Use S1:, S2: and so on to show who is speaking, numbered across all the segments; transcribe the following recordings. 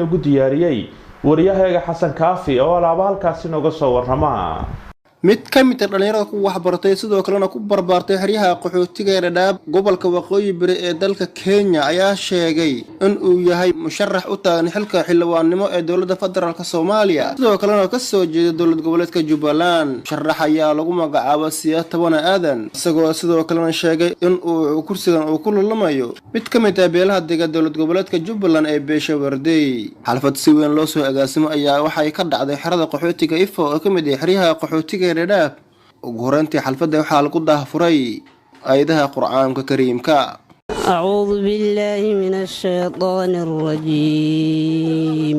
S1: ugu diyaariyay wariyahayaga Xasan Kaafi oo alaaba halkaas inooga soo warrama.
S2: mid ka mid ah dhalinyarada ku waxbartay sidoo kalena ku barbaartay xeryaha qaxootiga ee Dadaab gobolka Waqooyi Bari ee dalka Kenya ayaa sheegay in uu yahay musharax u taagan xilka xildhibaannimo ee dowladda federaalka Soomaaliya sidoo kalena ka soo jeeda dowlad goboleedka Jubbaland musharax ayaa lagu magacaabay Siyaad Tawane Aadan isagoo sidoo kalena sheegay in uu kursigan uu ku lulamayo mid ka mid ah beelaha deegaanka dowlad goboleedka Jubbaland ee Beesha Warday xalfad si weyn loo soo agaasimo ayaa waxay ka dhacday xerada qaxootiga Ifo oo ka mid ah xeryaha qaxootiga Dadaab ugu horeyntii xalfadda waxaa lagu daahfuray aayadaha quraanka kariimka
S3: أعوذ بالله من الشيطان الرجيم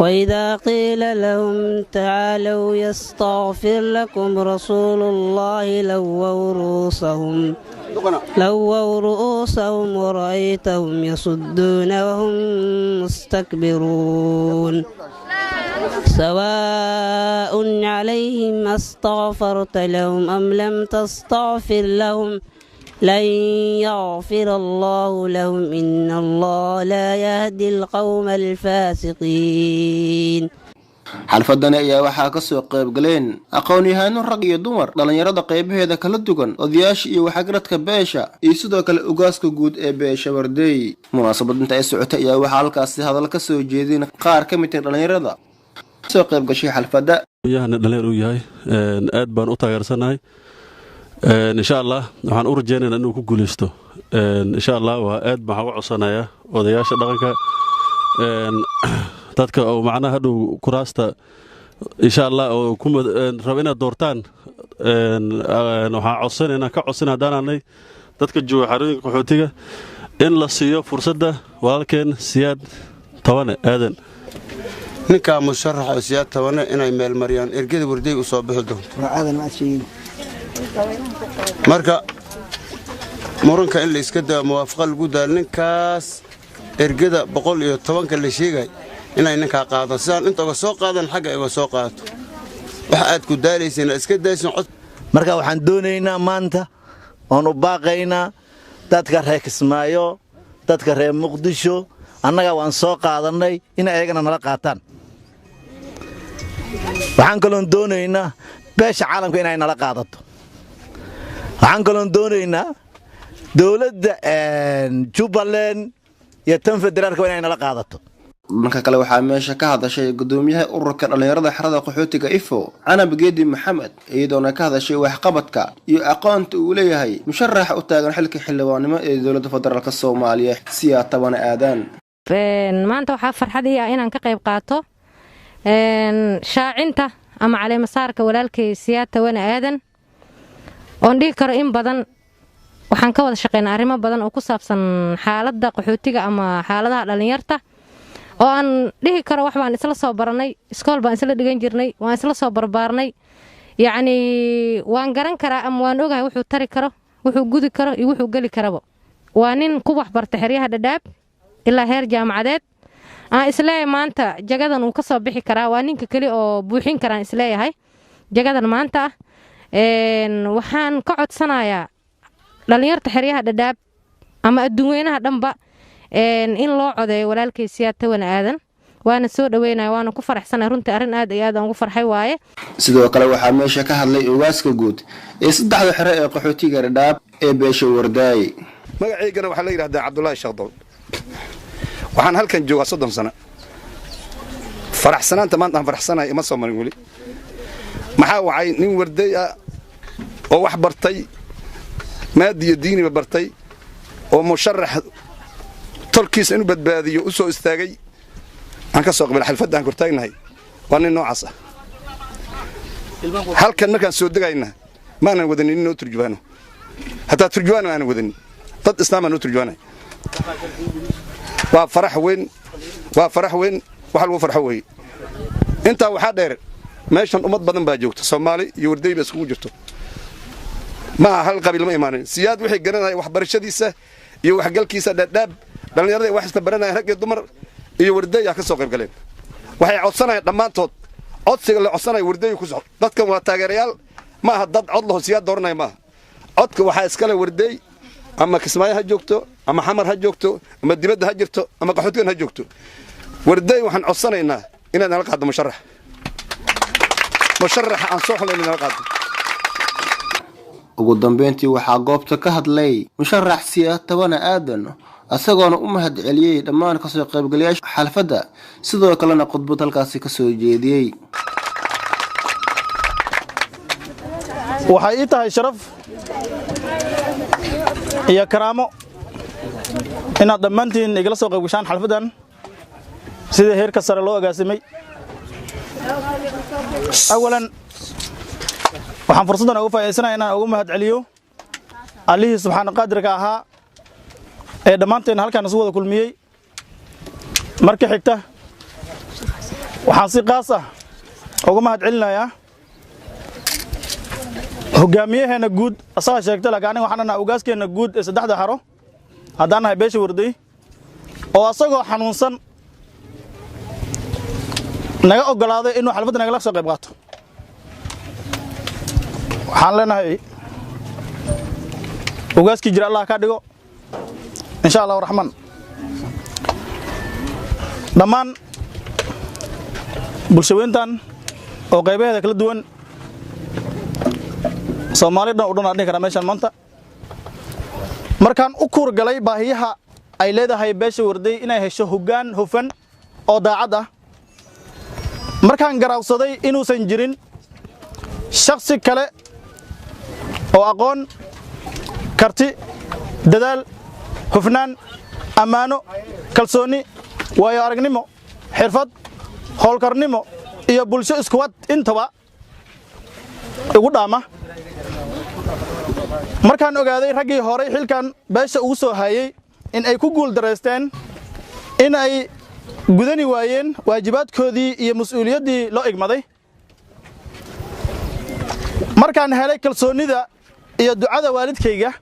S3: وإذا قيل لهم تعالوا يستغفر لكم رسول الله لووا رؤوسهم ورأيتهم يصدون وهم مستكبرون سواء عليهم استغفرت لهم أم لم تستغفر لهم لن يغفر الله لهم إن الله لا يهدي القوم الفاسقين
S2: xalfadani ayaa waxaa ka soo qayb galeen aqoon-yahano rag iyo dumar dhalinyarada qaybaheeda kala duwan odayaasha iyo waxgaradka beesha iyo sidoo kale ugaaska guud ee Beesha Warday munaasabadda ay socotay ayaa waxaa halkaas hadal ka soo jeedin qaar ka mid ah dhalinyarada soo qayb gashay xalfadda
S4: yahan dhalinyar uu yahay aad baan u taageersanahay insha Allah waxaan u rajaynaynaa inuu ku guuleysto insha Allah waa aad baan uga codsanayaa odayaasha dhaqanka dadka oo macnaha hadhow kuraasta insha Allah oo ku rabo inaad doortaan waxaan ka codsanaa danaanay dadka jooga xarooyinka qaxootiga in la siiyo fursadda walaalkeen Siyaad Tawane Aadan
S5: ninka musharax oo Siyaad Tawane inay meel mariyaan ergada Warday u soo bixi doonto marka muranka in la iska daa muwaafaqo lagu daa ninkaas ergada 110 la sheegay inay ninka qaado sidaan inta uga soo qaadan xagga ay uga soo qaato waxa aad ku daalaysan iska daaysan cod
S6: marka waxaan doonaynaa maanta oo u baaqaynaa dadka reer Kismaayo dadka reer Muqdisho annaga waan soo qaadanay in ayagana nala qaataan waxaan kaloon doonaynaa beesha caalamka inay nala qaadato waxaan kaloon doonaynaa dawladda Jubbaland iyo tan federaalka inay nala qaadato
S2: marka kale waxaa meesha ka hadashay gudoomiyaha ururka dhalinyarada xerada qaxootiga Ifo Canab Geedi Maxamed iyadoo ka hadashay waxqabadka iyo aqoonta uu leeyahay musharax u taagan xilka xildhibaannimo ee dowladda federaalka Soomaaliya Siyaad Tawane Aadan
S7: maanta waxaa farxad ii ah inaan ka qayb qaato shaacinta ama caleema saarka walaalkay Siyaad Tawane Aadan oo dhig karo in badan waxaan ka wada shaqeynaa arrimo badan oo ku saabsan xaaladda qaxootiga ama xaaladaha dhalinyarta oo aan dhihi karo wax baan isla soo baranay iskool baan isla dhigan jirnay waan isla soo barbaarnay yacni waan garan karaa ama waan ogahay wuxuu tari karo wuxuu gudi karo iyo wuxuu gali karaba waa nin ku waxbartay xeryaha Dadaab ilaa heer jaamacadeed aan isleeyahay maanta jagadan uu ka soo bixi karaa waa ninka kali oo buuxin karaan isleeyahay jagadan maanta waxaan ka codsanayaa dhalinyarta xeryaha Dadaab ama adduunweynaha dhanba in loo codeeyo walaalkay Siyaad Tawane Aadan waana soo dhaweynaa waana ku faraxsanahay runtii arrin aad iyo aad aan ugu farxay waaye
S2: sidoo kale waxaa meesha ka hadlay ugaaska guud ee saddexda xero ee qaxootiga Dadaab ee Beesha Warday
S5: magaceygana waxa la yiraahdaa Cabdullaahi Shaqdow waxaan halkan joogaa 30 sano faraxsanaanta maanta aan faraxsanahay ima soo marin wali maxaa wacay nin Warday ah oo wax bartay maadiyo diiniba bartay oo musharax tolkiis inuu badbaadiyo u soo istaagay aan ka soo qabay xalfadda aan kortaagnahay waa nin noocaas ah halkan markaan soo degayna ma aanan wadanin inuu turjubaano hatta turjubaano aan wadanin dad islaam aan turjubaanay waa farax weyn waxa lagu farxo weey inta waxa dheer meeshan ummad badan baa joogta Soomaali iyo Warday ba isku jirto ma hal qabiil ma imaanin Siyaad wixii garanay waxbarashadiisa iyo waxgalkiisa Dadaab dhalinyarada wax isla baranay rag iyo dumar iyo Warday ka soo qayb galeen waxay codsanayaan dhamaantood codsiga la codsanay Warday ku socod dadkan waa taageerayaal ma aha dad cod loo Siyaad dooranay ma codka waxa iska leh Warday ama Kismaayo ha joogto ama Xamar ha joogto ama dibadda ha jirto ama qaxootigan ha joogto warday waxaan codsanaynaa inaad nala qaaddo musharax aan soo xulayna nala qaaddo.
S2: ugu dambeyntii waxaa goobta ka hadlay musharax Siyaatawana Aadan asagoona u mahad celiyay dhammaan ka soo qaybgalayaasha xalfadda sidoo kalena khudbad halkaasi ka soo jeediyay.
S8: waxay ii tahay sharaf iyo karaamo inaad dhammaantiin igala soo qaybgashaan xalfaddan sida heerka sare loo agaasimay. awalan waxaan fursaddan ugu faa'iideysanayaa inaan ugu mahad celiyo allihii subxaana qaadirka ahaa ee dhammaanteen halkaan isu wada kulmiyey. marka xigta waxaan si qaas ah ugu mahad celinayaa hogaamiyaheena guud asaga sheegtay laakiin aniga waxaan nahay ugaaskeena guud ee saddexda xaro haddaan nahay beesha warday oo asagoo xanuunsan naga ogolaaday inuu xalfadda nagala soo qayb qaato. waxaan leenahay ugaaskii jira Allah ka dhigo insha Allah raxmaan. dhammaan bulshaweyntan oo qaybaheeda kala duwan Soomaaliyeed oo dhan aan kara meeshan maanta markaan u kuur galay baahiyaha ay leedahay beesha warday inay hesho hoggaan hufan oo daacad ah. markaan garaawsaday inuusan jirin shakhsi kale oo aqoon karti dadaal hufnaan ammaano kalsooni waayo aragnimo xirfad howlkarnimo iyo bulsho isku wad intaba ugu dhaama. markaan ogaaday raggii hore xilkan beesha ugu soo hayay in ay ku guul dareysteen in ay gudani waayeen waajibaadkoodii iyo mas'uuliyaddii loo igmaday, markaan helay kalsoonida iyo ducada waalidkayga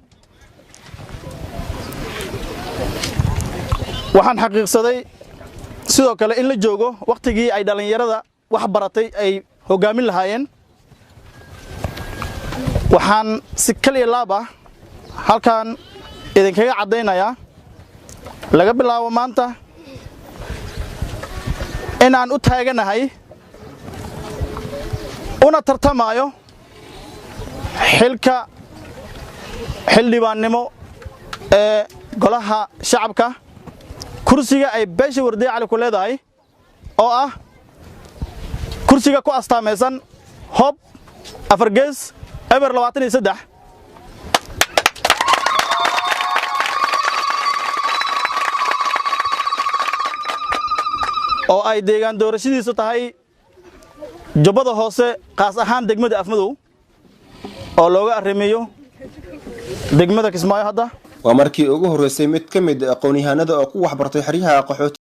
S8: waxaan xaqiiqsaday sidoo kale in la joogo waqtigii ay dhalinyarada wax baratay ay hogaamin lahaayeen. waxaan si kaliya laab ah halkaan idinkaga caddaynayaa laga bilaabo maanta inaan u taaganahay una tartamayo xilka xildhibaannimo ee golaha shacabka kursiga ay beesha warday cali ku leedahay oo ah kursiga ku astaamaysan hob afargees eber 23 oo ay deegaan doorashadiisu tahay jubbada hoose qaas ahaan degmada Afmadow oo looga arrimeeyo degmada Kismaayo. hadda
S2: waa markii ugu horeysay mid ka mid aqoon-yahanada oo ku wax bartay xiriyaha qaxooti